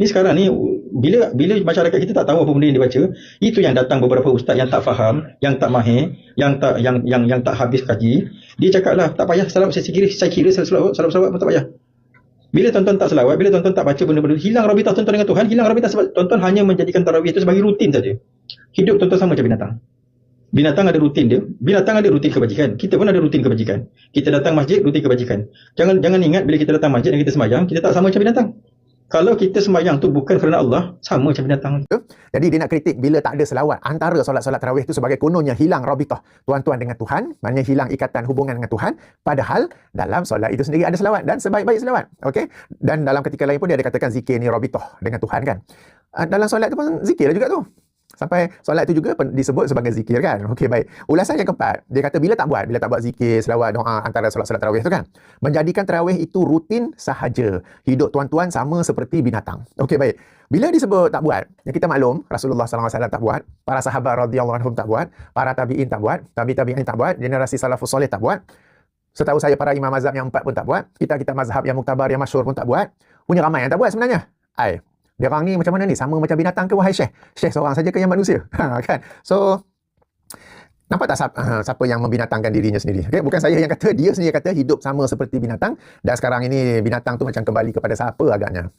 Ni sekarang ni bila masyarakat kita tak tahu apa benda yang dia baca, itu yang datang beberapa ustaz yang tak faham, yang tak mahir, yang tak habis kaji. Dia cakaplah tak payah salawat, saya kira salawat pun tak payah. Bila tuan-tuan tak selawat, bila tuan-tuan tak baca benda-benda, hilang rabitah tuan-tuan dengan Tuhan, hilang rabitah sebab tuan-tuan hanya menjadikan tarawih itu sebagai rutin saja. Hidup tuan-tuan sama macam binatang. Binatang ada rutin dia, binatang ada rutin kebajikan. Kita pun ada rutin kebajikan. Kita datang masjid, rutin kebajikan. Jangan ingat bila kita datang masjid dan kita sembahyang, kita tak sama macam binatang. Kalau kita sembahyang tu bukan kerana Allah, sama macam binatang. Jadi dia nak kritik bila tak ada selawat antara solat-solat tarawih itu sebagai kononnya hilang rabitah tuan-tuan dengan Tuhan, maknanya hilang ikatan hubungan dengan Tuhan, padahal dalam solat itu sendiri ada selawat dan sebaik-baik selawat. Okey? Dan dalam ketika lain pun dia ada katakan zikir ni rabitah dengan Tuhan kan. Dalam solat tu pun zikir juga tu. Sampai solat itu juga disebut sebagai zikir kan. Okey, baik. Ulasan yang keempat, dia kata bila tak buat zikir, selawat, doa antara solat-solat tarawih tu kan, menjadikan tarawih itu rutin sahaja. Hidup tuan-tuan sama seperti binatang. Okey, baik. Bila disebut tak buat, yang kita maklum Rasulullah SAW tak buat, para sahabat radhiyallahu anhum tak buat, para tabi'in tak buat, tabi'in tak buat, generasi salafus soleh tak buat. Setahu saya para imam mazhab yang 4 pun tak buat, kita mazhab yang muktabar yang masyhur pun tak buat. Punya ramai yang tak buat sebenarnya. Dia orang ni macam mana ni? Sama macam binatang ke wahai Syekh? Syekh seorang saja ke yang manusia? Kan? So, nampak tak siapa yang membinatangkan dirinya sendiri? Okay? Bukan saya yang kata, dia sendiri kata hidup sama seperti binatang. Dan sekarang ini binatang tu macam kembali kepada siapa agaknya.